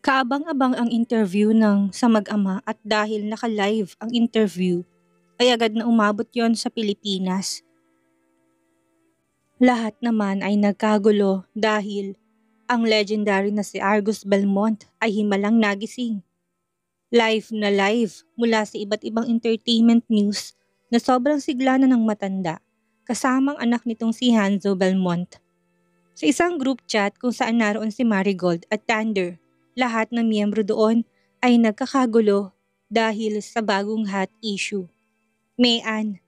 Kaabang-abang ang interview ng sa mag-ama at dahil naka-live ang interview, ay agad na umabot yon sa Pilipinas. Lahat naman ay nagkagulo dahil ang legendary na si Argus Belmont ay himalang nagising. Live na live mula sa iba't ibang entertainment news na sobrang sigla na ng matanda, kasamang anak nitong si Hanzo Belmont. Sa isang group chat kung saan naroon si Marigold at Thunder, lahat ng miyembro doon ay nagkakagulo dahil sa bagong hot issue. Mayan,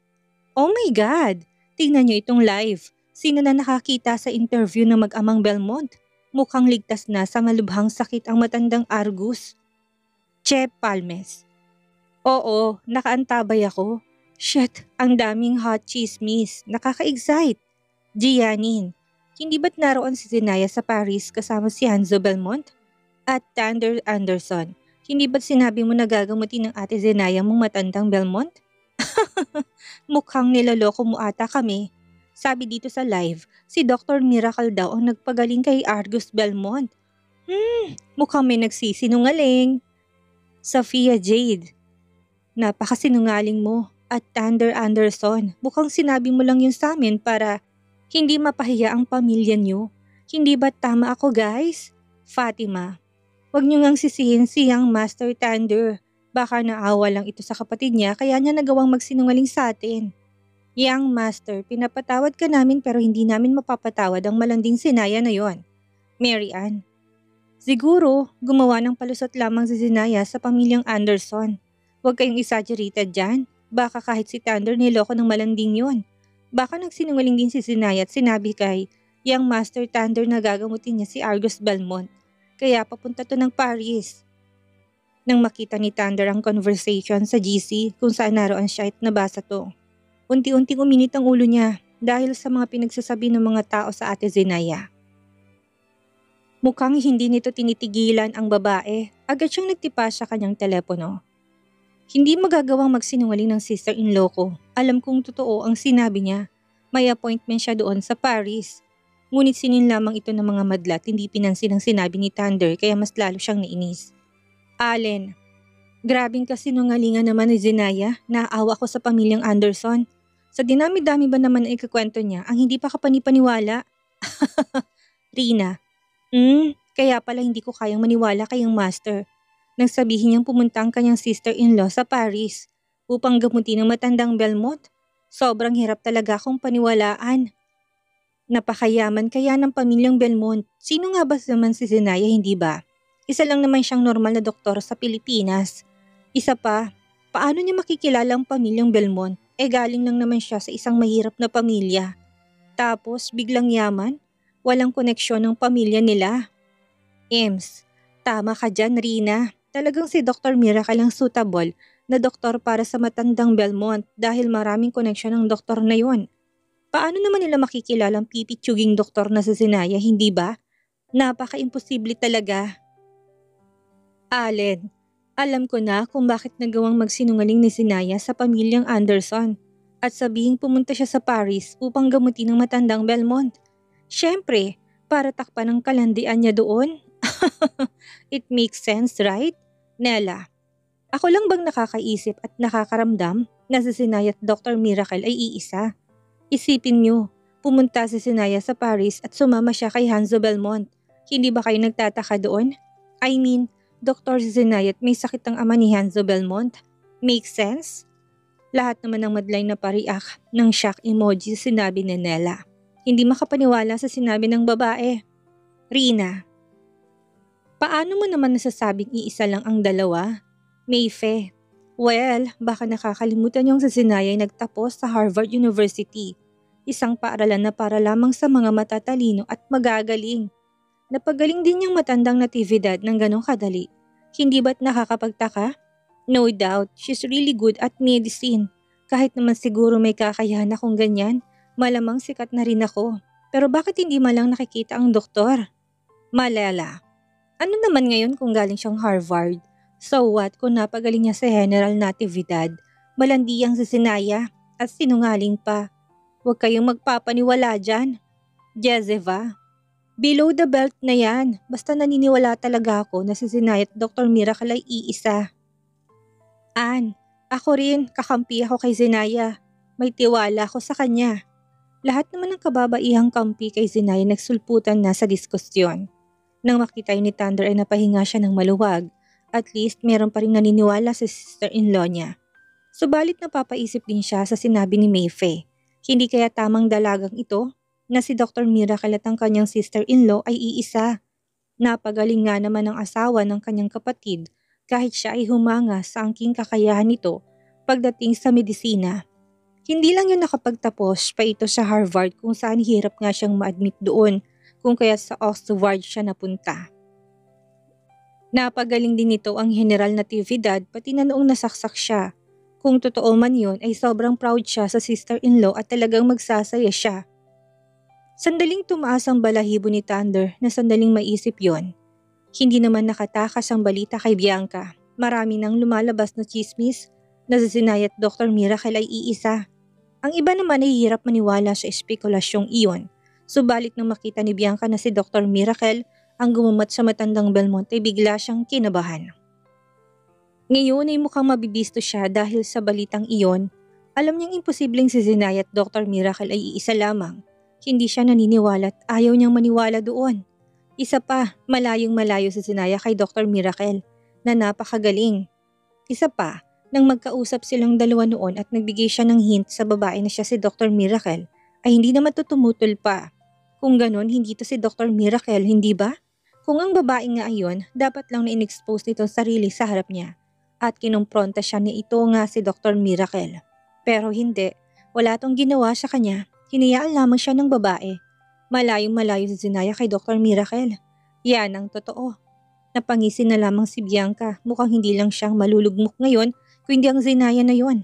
oh my God! Tingnan niyo itong live. Sino na nakakita sa interview ng mag-amang Belmont? Mukhang ligtas na sa malubhang sakit ang matandang Argus. Che Palmes. Oo, nakaantabay ako. Shit, ang daming hot chismis. Nakaka-excite. Gianin, hindi ba't naroon si Zenaya sa Paris kasama si Hanzo Belmont? At Thunder Anderson, hindi ba't sinabi mo na gagamutin ng ate Zenaya mong matandang Belmont? Mukhang niloloko mo ata kami. Sabi dito sa live, si Dr. Miracle daw ang nagpagaling kay Argus Belmont. Mukhang may nagsisinungaling. Sophia Jade, napakasinungaling mo. At Thunder Anderson, mukhang sinabi mo lang yun sa amin para hindi mapahiya ang pamilya niyo. Hindi ba tama ako guys? Fatima, wag niyo ngang sisihin si Young Master Thunder. Baka naawa lang ito sa kapatid niya kaya niya nagawang magsinungaling sa atin. Young Master, pinapatawad ka namin pero hindi namin mapapatawad ang malanding Zenaya na yon. Mary Ann, siguro gumawa ng palusot lamang si Zenaya sa pamilyang Anderson. Huwag kayong exaggerated dyan. Baka kahit si Thunder niloko ng malanding yon. Baka nagsinungaling din si Zenaya at sinabi kay Young Master Thunder na gagamutin niya si Argus Belmont. Kaya papunta to ng Paris. Nang makita ni Thunder ang conversation sa GC kung saan naroon siya at nabasa to, unti-unting uminit ang ulo niya dahil sa mga pinagsasabi ng mga tao sa ate Zenaya. Mukhang hindi nito tinitigilan ang babae, agad siyang nagtipa sa kanyang telepono. Hindi magagawang magsinungaling ng sister-in-law ko. Alam kong totoo ang sinabi niya. May appointment siya doon sa Paris. Ngunit sinin lamang ito ng mga madlat, hindi pinansin ang sinabi ni Thunder kaya mas lalo siyang nainis. Allen, grabing kasinungalingan naman ni Zenaya, naawa ko sa pamilyang Anderson. Sa dinami-dami ba naman ang ikakwento niya ang hindi pa kapanipaniwala? Rina, kaya pala hindi ko kayang maniwala kay Young Master. Nang sabihin niyang pumunta ang kanyang sister-in-law sa Paris upang gamutin ang matandang Belmont, sobrang hirap talaga akong paniwalaan. Napakayaman kaya ng pamilyang Belmont. Sino nga ba naman si Zenaya, hindi ba? Isa lang naman siyang normal na doktor sa Pilipinas. Isa pa, paano niya makikilala ang pamilyang Belmont? Galing lang naman siya sa isang mahirap na pamilya. Tapos biglang yaman, walang koneksyon ng pamilya nila. Ems, tama ka dyan Rina. Talagang si Dr. Miracle ang suitable na doktor para sa matandang Belmont dahil maraming koneksyon ng doktor na yon. Paano naman nila makikilala ang pipitsuging doktor na sa Zenaya, hindi ba? Napaka-imposible talaga. Allen, alam ko na kung bakit nagawang magsinungaling ni Zenaya sa pamilyang Anderson at sabihing pumunta siya sa Paris upang gamutin ang matandang Belmont. Siyempre, para takpan ang kalandian niya doon. It makes sense, right? Nella, ako lang bang nakakaisip at nakakaramdam na si Zenaya at Dr. Miracle ay iisa? Isipin niyo, pumunta si Zenaya sa Paris at sumama siya kay Hanzo Belmont. Hindi ba kayo nagtataka doon? I mean, Dr. Zenaya at may sakit ang ama ni Hanzo Belmont. Makes sense? Lahat naman ng madlay na pariak ng shock emoji sinabi ni Nella. Hindi makapaniwala sa sinabi ng babae. Rina, paano mo naman nasasabing iisa lang ang dalawa? Mayfe, well, baka nakakalimutan yung sa Zenaya ay nagtapos sa Harvard University. Isang paaralan na para lamang sa mga matatalino at magagaling. Napagaling din yung matandang natividad ng ganong kadali. Hindi ba't nakakapagtaka? No doubt, she's really good at medicine. Kahit naman siguro may kakayahan akong ganyan, malamang sikat na rin ako. Pero bakit hindi malang nakikita ang doktor? Malala. Ano naman ngayon kung galing siyang Harvard? So what kung napagaling niya sa General Natividad, malandiyang si Sinaya at sinungaling pa. Huwag kayong magpapaniwala dyan. Jezeva, below the belt na yan. Basta naniniwala talaga ako na si Sinaya at Dr. Miracle ay iisa. Ann, ako rin, kakampi ako kay Zenaya. May tiwala ako sa kanya. Lahat naman ng kababaihang kampi kay Zenaya nagsulputan na sa diskusyon. Nang makita ni Thunder ay napahinga siya ng maluwag. At least meron pa rin naniniwala sa sister-in-law niya. Subalit napapaisip din siya sa sinabi ni Mayfaye. Hindi kaya tamang dalagang ito na si Dr. Miracle at ang kanyang sister-in-law ay iisa. Napagaling nga naman ang asawa ng kanyang kapatid kahit siya ay humanga sa angking kakayahan nito pagdating sa medisina. Hindi lang yun nakapagtapos pa ito sa Harvard kung saan hirap nga siyang ma-admit doon kung kaya sa Oxford siya napunta. Napagaling din nito ang General Natividad pati na noong nasaksak siya. Kung totoo man yun ay sobrang proud siya sa sister-in-law at talagang magsasaya siya. Sandaling tumaas ang balahibo ni Thunder na sandaling maisip yon. Hindi naman nakatakas ang balita kay Bianca. Marami nang lumalabas na chismis na si Zenaya at Dr. Miracle ay iisa. Ang iba naman ay hirap maniwala sa espekulasyong iyon. Subalit nang makita ni Bianca na si Dr. Miracle ang gumumat sa matandang Belmont ay bigla siyang kinabahan. Ngayon ay mukhang mabibisto siya dahil sa balitang iyon. Alam niyang imposibleng si Zenaya at Dr. Miracle ay iisa lamang. Hindi siya naniniwala at ayaw niyang maniwala doon. Isa pa, malayong malayo si Zenaya kay Dr. Miracle na napakagaling. Isa pa, nang magkausap silang dalawa noon at nagbigay siya ng hint sa babae na siya si Dr. Miracle, ay hindi naman to tumutol pa. Kung ganon, hindi to si Dr. Miracle, hindi ba? Kung ang babae nga ayon, dapat lang na in-expose nito sarili sa harap niya at kinumpronta siya ni ito nga si Dr. Miracle. Pero hindi, wala tong ginawa sa kanya, hinayaan lamang siya ng babae. Malayong malayo si Zenaya kay Dr. Miracle. Yan ang totoo. Napangisin na lamang si Bianca, mukhang hindi lang siyang malulugmok ngayon kundi ang Zenaya na yon.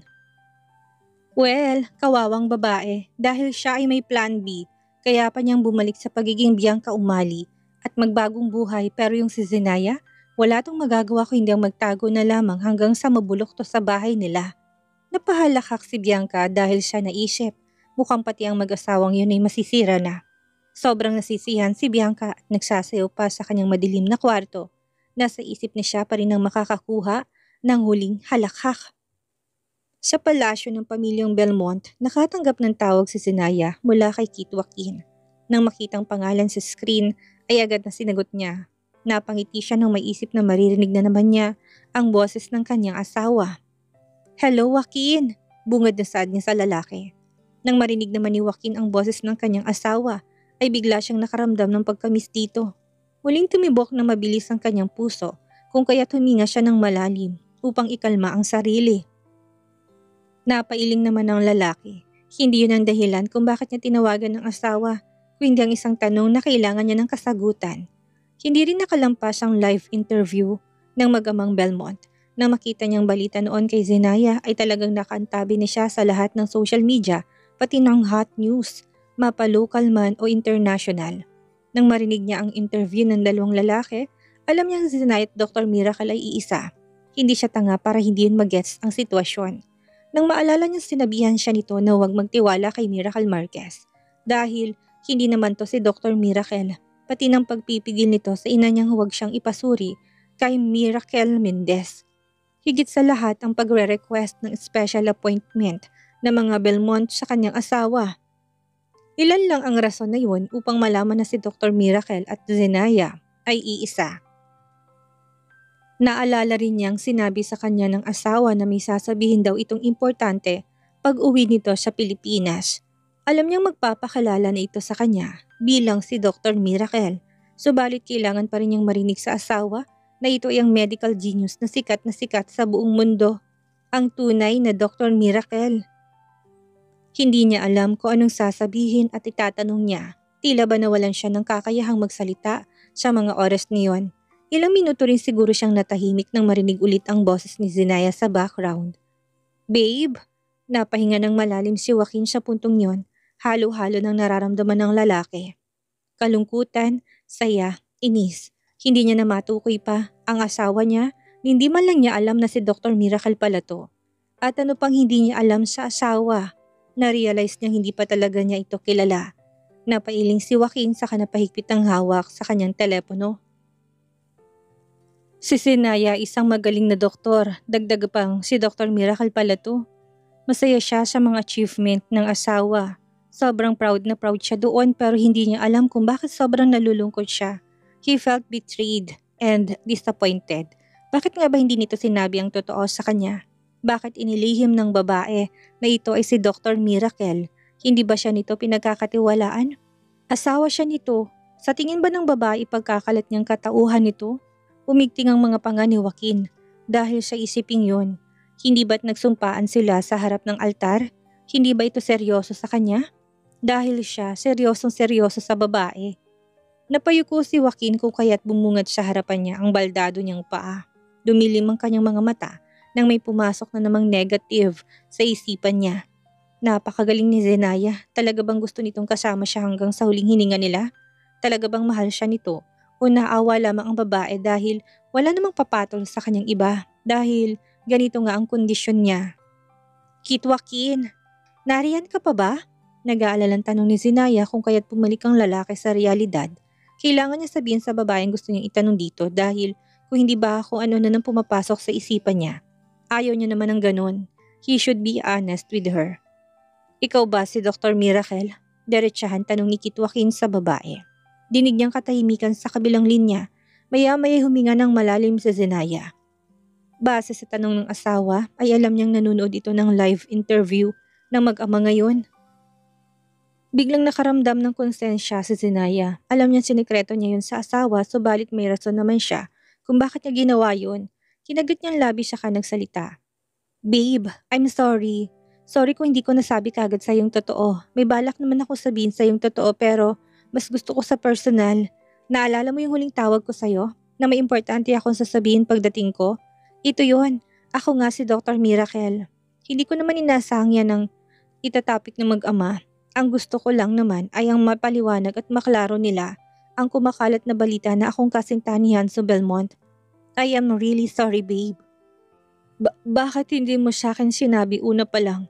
Well, kawawang babae dahil siya ay may plan B, kaya pa niyang bumalik sa pagiging Bianca Umali at magbagong buhay pero yung si Zenaya, wala tong magagawa kundi ang magtago na lamang hanggang sa mabulok to sa bahay nila. Napahalakak si Bianca dahil siya naisip, mukhang pati ang mag-asawang yun ay masisira na. Sobrang nasisihan si Bianca at nagsasayaw pa sa kanyang madilim na kwarto. Nasa isip ni siya pa rin ang makakakuha ng huling halakhak. Sa palasyo ng pamilyang Belmont, nakatanggap ng tawag si Zenaya mula kay Kit Joaquin. Nang makitang pangalan sa screen, ay agad na sinagot niya. Napangiti siya nang maisip na maririnig na naman niya ang boses ng kanyang asawa. Hello Joaquin! Bungad na saad niya sa lalaki. Nang marinig naman ni Joaquin ang boses ng kanyang asawa, ay bigla siyang nakaramdam ng pagkamis dito. Muling tumibok na mabilis ang kanyang puso kung kaya't huminga siya ng malalim upang ikalma ang sarili. Napailing naman ng lalaki. Hindi yun ang dahilan kung bakit niya tinawagan ng asawa, kundi ang isang tanong na kailangan niya ng kasagutan. Hindi rin nakalampas ang live interview ng mag-amang Belmont. Nang makita niyang balita noon kay Zenaya ay talagang nakaantabi na siya sa lahat ng social media, pati ng hot news, mapa-local man o international. Nang marinig niya ang interview ng dalawang lalaki, alam niyang si Zenaya at Dr. Miracle ay iisa. Hindi siya tanga para hindi yun mag-gets ang sitwasyon. Nang maalala niya sinabihan siya nito na huwag magtiwala kay Miracle Marquez. Dahil hindi naman to si Dr. Miracle, pati ng pagpipigil nito sa ina niyang huwag siyang ipasuri kay Miracle Mendez. Higit sa lahat ang pagre-request ng special appointment ng mga Belmont sa kanyang asawa. Ilan lang ang rason na yun upang malaman na si Dr. Miracle at Zenaya ay iisa. Naalala rin niyang sinabi sa kanya ng asawa na may sasabihin daw itong importante pag uwi nito sa Pilipinas. Alam niyang magpapakalala na ito sa kanya bilang si Dr. Miracle. Subalit kailangan pa rin niyang marinig sa asawa na ito ay ang medical genius na sikat sa buong mundo. Ang tunay na Dr. Miracle. Hindi niya alam kung anong sasabihin at itatanong niya. Tila ba nawalan siya ng kakayahang magsalita sa mga oras niyon. Ilang minuto rin siguro siyang natahimik nang marinig ulit ang boses ni Zenaya sa background. Babe, napahinga ng malalim si Joaquin sa puntong yon, halo-halo ng nararamdaman ng lalaki. Kalungkutan, saya, inis. Hindi niya na matukoy pa ang asawa niya Hindi man lang niya alam na si Dr. Miracle pala to. At ano pang hindi niya alam sa asawa. Na-realize niyang hindi pa talaga niya ito kilala. Napailing si Joaquin sa kanapahigpit ng hawak sa kanyang telepono. Si Sinaya isang magaling na doktor, dagdag pang si Dr. Miracle pala to. Masaya siya sa mga achievement ng asawa. Sobrang proud na proud siya doon pero hindi niya alam kung bakit sobrang nalulungkot siya. He felt betrayed and disappointed. Bakit nga ba hindi nito sinabi ang totoo sa kanya? Bakit inilihim ng babae na ito ay si Dr. Miracle? Hindi ba siya nito pinagkakatiwalaan? Asawa siya nito. Sa tingin ba ng babae ipagkakalat niyang katauhan nito? Umigting ang mga panga ni Joaquin dahil sa isiping yon. Hindi ba't nagsumpaan sila sa harap ng altar? Hindi ba ito seryoso sa kanya? Dahil siya seryosong seryoso sa babae. Napayuko si Joaquin kung kaya't bumungad sa harapan niya ang baldado niyang paa. Dumilim ang kanyang mga mata nang may pumasok na namang negative sa isipan niya. Napakagaling ni Zenaya. Talaga bang gusto nitong kasama siya hanggang sa huling hininga nila? Talaga bang mahal siya nito? O naawa lamang ang babae dahil wala namang papatol sa kanyang iba dahil ganito nga ang kondisyon niya. Kit Joaquin, nariyan ka pa ba? Nag-aalalang tanong ni Zenaya kung kaya't pumalik ang lalaki sa realidad. Kailangan niya sabihin sa babaeng gusto niyang itanong dito dahil kung hindi ba kung ano na nang pumapasok sa isipan niya. Ayaw niya naman ng ganun. He should be honest with her. Ikaw ba si Dr. Miracle? Diretsahan tanong ni Kit Joaquin sa babae. Dinig niyang katahimikan sa kabilang linya. Maya-maya huminga ng malalim sa Zenaya. Base sa tanong ng asawa ay alam niyang nanonood ito ng live interview ng mag-ama ngayon. Biglang nakaramdam ng konsensya si Zenaya. Alam niyang sinikreto niya yun sa asawa subalit may rason naman siya kung bakit niya ginawa yun. Kinagat niyang labi siya nagsalita. Babe, I'm sorry. Sorry kung hindi ko nasabi kagad sa yung totoo. May balak naman ako sabihin sa yung totoo pero mas gusto ko sa personal. Naalala mo yung huling tawag ko sa'yo? Na may importante akong sasabihin pagdating ko? Ito yon. Ako nga si Dr. Miracle. Hindi ko naman inasahang yan ng itatapik ng mag-ama. Ang gusto ko lang naman ay ang mapaliwanag at maklaro nila ang kumakalat na balita na akong kasintahan ni Hanso Belmont. I am really sorry, babe. Bakit hindi mo sa akin sinabi una pa lang?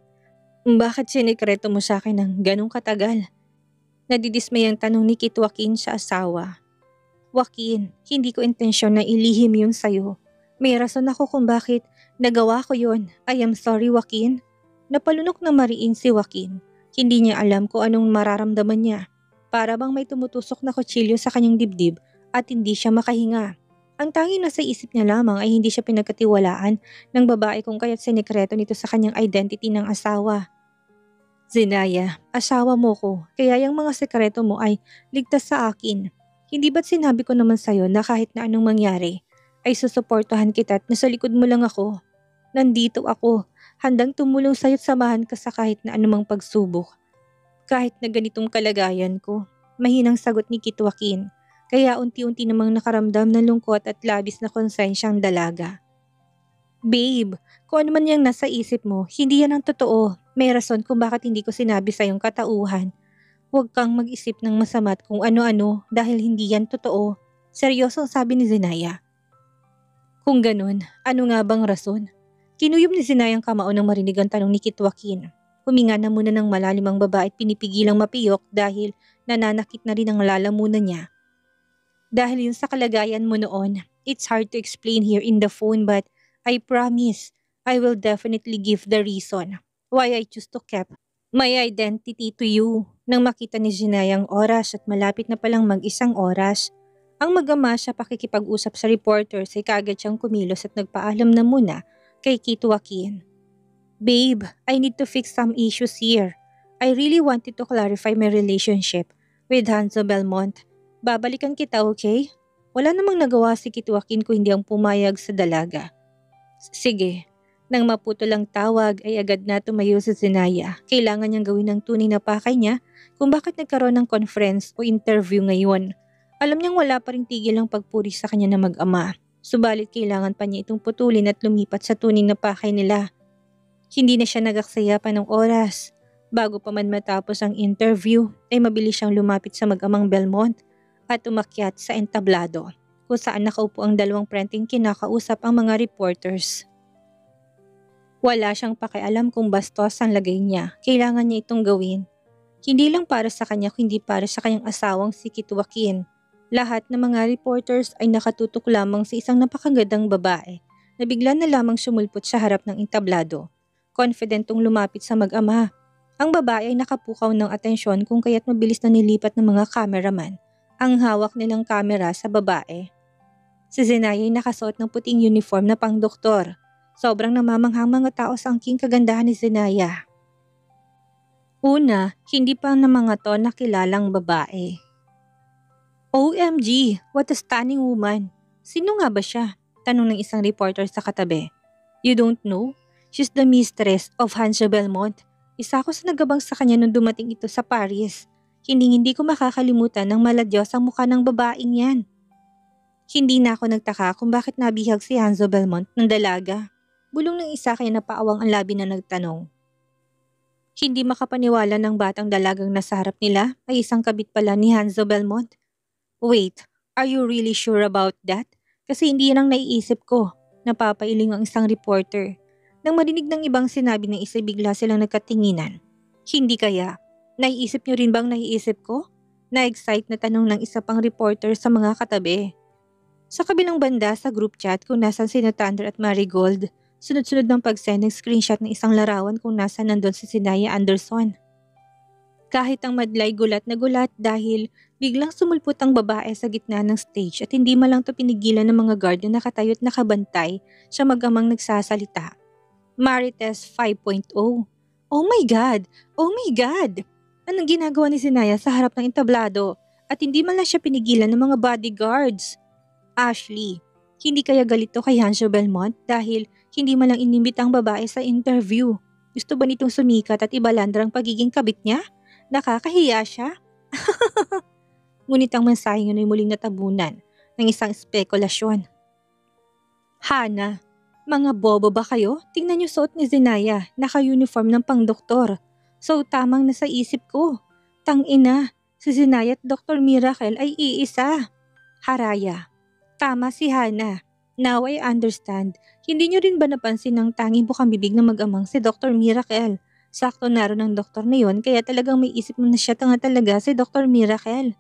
Bakit sinikreto mo sa akin ng ganong katagal? Nadidismay ang tanong ni Kit Joaquin sa asawa. Joaquin, hindi ko intensyon na ilihim yun sa'yo. May rason ako kung bakit nagawa ko yun. I am sorry, Joaquin. Napalunok na mariin si Joaquin. Hindi niya alam kung anong mararamdaman niya. Para bang may tumutusok na kutsilyo sa kanyang dibdib at hindi siya makahinga. Ang tanging nasa isip niya lamang ay hindi siya pinagkatiwalaan ng babae kung kaya't sinikreto nito sa kanyang identity ng asawa. Zenaya, asawa mo ko, kaya yung mga sekreto mo ay ligtas sa akin. Hindi ba't sinabi ko naman sa'yo na kahit na anong mangyari, ay susuportahan kita at nasa likod mo lang ako. Nandito ako, handang tumulong sa'yo at samahan ka sa kahit na anumang pagsubok. Kahit na ganitong kalagayan ko, mahinang sagot ni Kit Joaquin, kaya unti-unti namang nakaramdam ng lungkot at labis na konsensyang dalaga. Babe, kung ano man yung nasa isip mo, hindi yan ang totoo. May rason kung bakit hindi ko sinabi sa iyong katauhan. Huwag kang mag-isip ng masama at kung ano-ano dahil hindi yan totoo. Seryosong sabi ni Zenaya. Kung ganun, ano nga bang rason? Kinuyom ni Zenaya ang kamao nang marinig ang tanong ni Kit Joaquin. Huminga na muna ng malalim ang babae at pinipigilang mapiyok dahil nananakit na rin ang lalamunan niya. Dahil yun sa kalagayan mo noon, it's hard to explain here in the phone but I promise I will definitely give the reason why I choose to keep my identity to you. Nang makita ni Zenaya ang oras at malapit na palang mag-isang oras, ang mag-ama siya pakikipag-usap sa reporters ay kaagad siyang kumilos at nagpaalam na muna kay Kit Joaquin. Babe, I need to fix some issues here. I really wanted to clarify my relationship with Hanso Belmont. Babalikan kita, okay? Wala namang nagawa si Kit Joaquin kung hindi ang pumayag sa dalaga. Sige. Nang maputol ang tawag ay agad na tumayo si Zenaya. Kailangan niyang gawin ang tunay na pakay niya kung bakit nagkaroon ng conference o interview ngayon. Alam niyang wala pa ring tigil ang pagpuri sa kanya na mag-ama. Subalit kailangan pa niya itong putulin at lumipat sa tunay na pakay nila. Hindi na siya nagaksaya pa ng oras. Bago pa man matapos ang interview ay mabilis siyang lumapit sa mag-amang Belmont at umakyat sa entablado. kung saan nakaupo ang dalawang prenteng kinakausap ang mga reporters. Wala siyang pakialam kung bastos ang lagay niya. Kailangan niya itong gawin. Hindi lang para sa kanya kundi para sa kanyang asawang si Kit Joaquin. Lahat ng mga reporters ay nakatutok lamang sa isang napakagandang babae na bigla na lamang sumulpot sa harap ng entablado. Confidentong lumapit sa mag-ama. Ang babae ay nakapukaw ng atensyon kung kaya't mabilis na nilipat ng mga cameraman ang hawak nilang kamera sa babae. Si Zenaya ay nakasuot ng puting uniform na pang-doktor. Sobrang namamanghang mga tao sa angking kagandahan ni Zenaya. Una, hindi pa ng mga to nakilalang babae. OMG, what a stunning woman. Sino nga ba siya? Tanong ng isang reporter sa katabi. You don't know? She's the mistress of Hansa Belmont. Isa ako sa nagabang sa kanya nung dumating ito sa Paris. Hindi ko makakalimutan ng maladyos ang mukha ng babaeng yan. Hindi na ako nagtaka kung bakit nabihag si Hansa Belmont ng dalaga. Bulong ng isa kaya napaawang ang labi na nagtanong. Hindi makapaniwala ng batang dalagang nasa harap nila ay isang kabit pala ni Hansa Belmont. Wait, are you really sure about that? Kasi hindi yan ang naiisip ko. Napapailing ang isang reporter. Nang marinig ng ibang sinabi ng isa bigla silang nagkatinginan. Hindi kaya? Naiisip niyo rin bang naiisip ko? Na-excite na tanong ng isa pang reporter sa mga katabi. Sa kabilang banda sa group chat kung nasan si Thunder at Marigold, sunod-sunod ng pag-send ng screenshot ng isang larawan kung nasan nandun si Zenaya Anderson. Kahit ang madlay gulat na gulat dahil biglang sumulpot ang babae sa gitna ng stage at hindi malang to pinigilan ng mga guard na nakatayo at nakabantay siya mag-amang nagsasalita. Marites 5.0. Oh my God! Oh my God! Anong ginagawa ni Zenaya sa harap ng entablado at hindi man lang siya pinigilan ng mga bodyguards? Ashley, hindi kaya galito kay Hansa Belmont dahil hindi man lang inimbita ang babae sa interview. Gusto ba nitong sumikat at ibalandra ang pagiging kabit niya? Nakakahiya siya? Ngunit ang mensahe yun ay muling natabunan ng isang spekulasyon. Hana, mga bobo ba kayo? Tingnan niyo suot ni Zenaya, naka-uniform ng pang-doktor. So tamang nasa isip ko. Tangina, si Zenaya at Dr. Miracle ay iisa. Haraya, tama si Hana. Now I understand. Hindi niyo rin ba napansin ng tanging bukang bibig na mag-amang si Dr. Miracle? Sakto naroon ang doktor na yun kaya talagang may isip mo na siya tanga talaga si Dr. Miracle.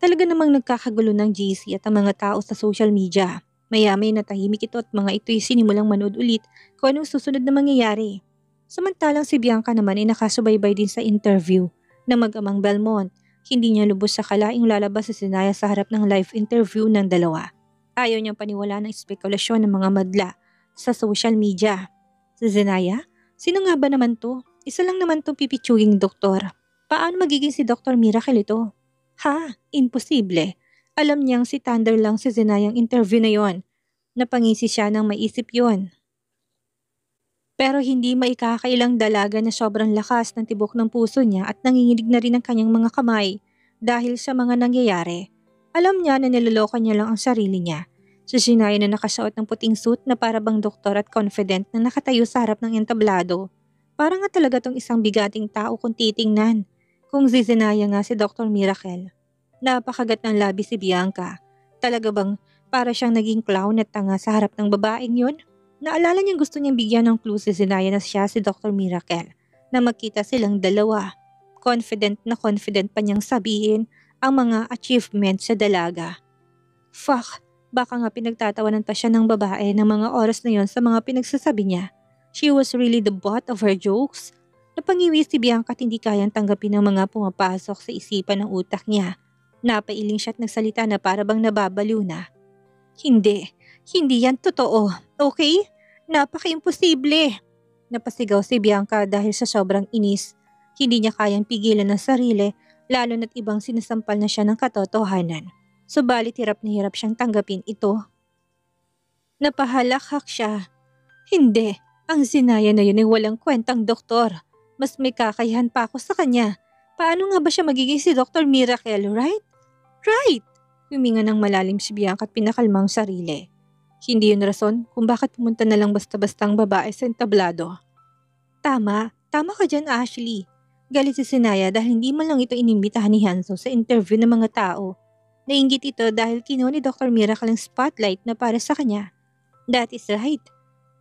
Talaga namang nagkakagulo ng GC at ang mga tao sa social media. Maya-may natahimik ito at mga ito'y sinimulang manood ulit kung anong susunod na mangyayari. Samantalang si Bianca naman ay nakasubaybay din sa interview na mag-amang Belmont. Hindi niya lubos sa kalaing lalabas si Zenaya sa harap ng live interview ng dalawa. Ayaw niyang paniwala ng spekulasyon ng mga madla sa social media. Si Zenaya? Sino nga ba naman to? Isa lang naman tong pipitsuging doktor. Paano magiging si Dr. Miracle ito? Ha? Imposible. Alam niyang si Thunder lang si Zenayang interview na yon. Napangisi siya nang maisip yon. Pero hindi maikakailang dalaga na sobrang lakas ng tibok ng puso niya at nanginginig na rin ang kanyang mga kamay dahil sa mga nangyayari. Alam niya na niloloko niya lang ang sarili niya. Si Zenaya na nakasuot ng puting suit na para bang doktor at confident na nakatayo sa harap ng entablado. Parang nga talaga tong isang bigating tao kung titingnan. Kung si Zenaya nga si Dr. Miracle. Napakagat ng labi si Bianca. Talaga bang para siyang naging clown at tanga sa harap ng babaeng yun? Naalala niyang gusto niyang bigyan ng clue si Zenaya na siya si Dr. Miracle na magkita silang dalawa. Confident pa niyang sabihin ang mga achievements sa dalaga. Fuck, baka nga pinagtatawanan pa siya ng babae ng mga oras na yon sa mga pinagsasabi niya. She was really the butt of her jokes. Napangiwi si Bianca at hindi kayang tanggapin ang mga pumapasok sa isipan ng utak niya. Napailing siya at nagsalita na para bang nababaliw na. Hindi yan totoo, okay? Napaka-imposible. Napasigaw si Bianca dahil sa sobrang inis. Hindi niya kayang pigilan ang sarili, lalo na't ibang sinasampal na siya ng katotohanan. Subalit hirap na hirap siyang tanggapin ito. Napahalakhak siya. Hindi, ang Zenaya na yun ay walang kwentang doktor. Mas may kakayahan pa ako sa kanya. Paano nga ba siya magiging si Dr. Miracle, right? Right! Huminga ng malalim si Bianca at pinakalma ang sarili. Hindi yun rason kung bakit pumunta na lang basta-bastang babae sa entablado. Tama ka dyan, Ashley. Galit si Zenaya dahil hindi man lang ito inimbitahan ni Hanzo sa interview ng mga tao. Nainggit ito dahil kinuha ni Dr. Miracle ang spotlight na para sa kanya. That is right.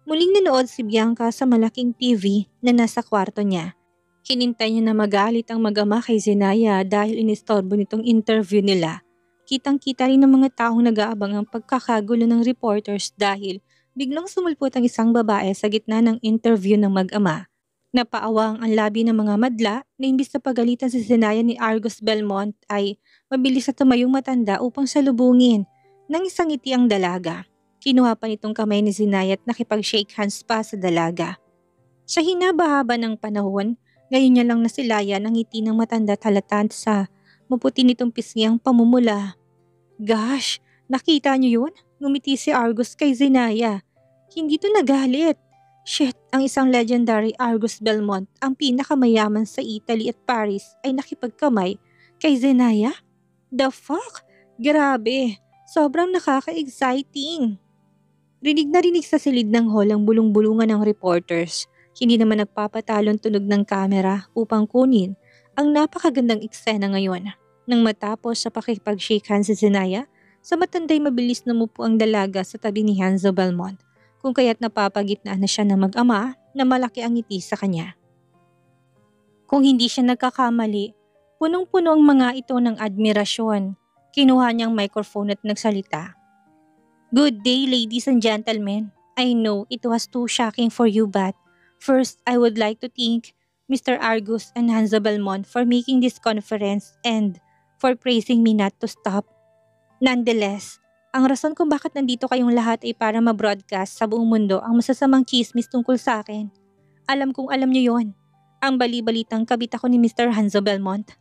Muling nanood si Bianca sa malaking TV na nasa kwarto niya. Hinintay niya na magalit ang mag-ama kay Zenaya dahil inistorbo nitong interview nila. Kitang-kita rin ng mga taong nag-aabang ang pagkakagulo ng reporters dahil biglang sumulpot ang isang babae sa gitna ng interview ng mag-ama. Napaawang ang labi ng mga madla na imbis na pagalitan si Zenaya ni Argus Belmont ay mabilis na tumayong matanda upang salubungin ng isang ngiti ang dalaga. Kinuha pa nitong kamay ni Zenaya at nakipag-shake hands pa sa dalaga. Sa hinaba-haba ng panahon, ngayon niya lang nasilayan ang ngiti ng matanda halata sa maputi nitong pisngi ang pamumula. Gosh, nakita niyo yun? Ngumiti si Argus kay Zenaya. Hindi to nagalit. Shit, ang isang legendary Argus Belmont, ang pinakamayaman sa Italy at Paris ay nakipagkamay kay Zenaya? The fuck? Grabe, sobrang nakaka-exciting. Rinig na rinig sa silid ng hall ang bulong-bulungan ng reporters. Hindi naman nagpapatalon tunog ng kamera upang kunin ang napakagandang eksena ngayon. Nang matapos sa pakipag-shake hands si Zenaya, sa matanday mabilis na mupo ang dalaga sa tabi ni Hanzo Belmont, kung kaya't napapagitnaan na siya ng mag-ama na malaki ang ngiti sa kanya. Kung hindi siya nagkakamali, punong-puno ang mga ito ng admirasyon. Kinuha niyang microphone at nagsalita. Good day, ladies and gentlemen. I know it was too shocking for you, but first I would like to thank Mr. Argus and Hanzo Belmont for making this conference and for praising me not to stop. Nonetheless, ang rason kung bakit nandito kayong lahat ay para ma-broadcast sa buong mundo ang masasamang chismis tungkol sa akin. Alam kong alam niyo yon. Ang bali-balitang kabit ako ni Mr. Hanzo Belmont.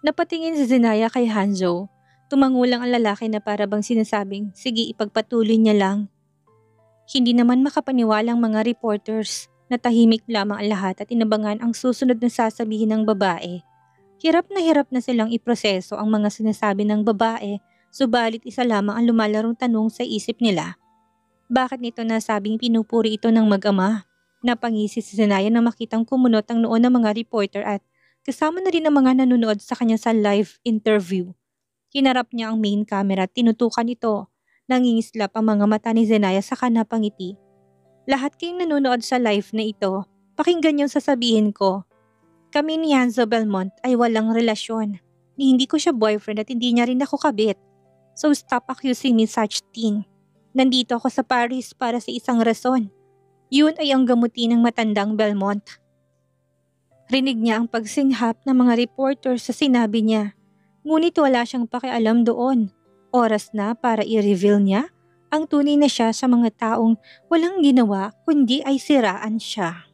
Napatingin si Zenaya kay Hanzo. Tumangulang ang lalaki na para bang sinasabing, sige ipagpatuloy niya lang. Hindi naman makapaniwalang mga reporters na tahimik lamang ang lahat at inabangan ang susunod na sasabihin ng babae. Hirap na silang iproseso ang mga sinasabi ng babae, subalit isa lamang ang lumalarong tanong sa isip nila. Bakit nito nasabing pinupuri ito ng mag-ama? Napangisi si Zenaya na makitang kumunot ang noon ng mga reporter at kasama na rin ang mga nanonood sa kanya sa live interview. Hinarap niya ang main camera at tinutukan ito. Nangingislap ang mga mata ni Zenaya sa kanapangiti. Lahat kayong nanonood sa live na ito, pakinggan yung sasabihin ko. Kami ni Hanzo Belmont ay walang relasyon. Hindi ko siya boyfriend at hindi niya rin ako kabit. So stop accusing me such thing. Nandito ako sa Paris para sa isang rason. Yun ay ang gamutin ng matandang Belmont. Rinig niya ang pagsinghap ng mga reporter sa sinabi niya. Ngunit wala siyang pakialam doon. Oras na para i-reveal niya ang tunay na siya sa mga taong walang ginawa kundi ay siraan siya.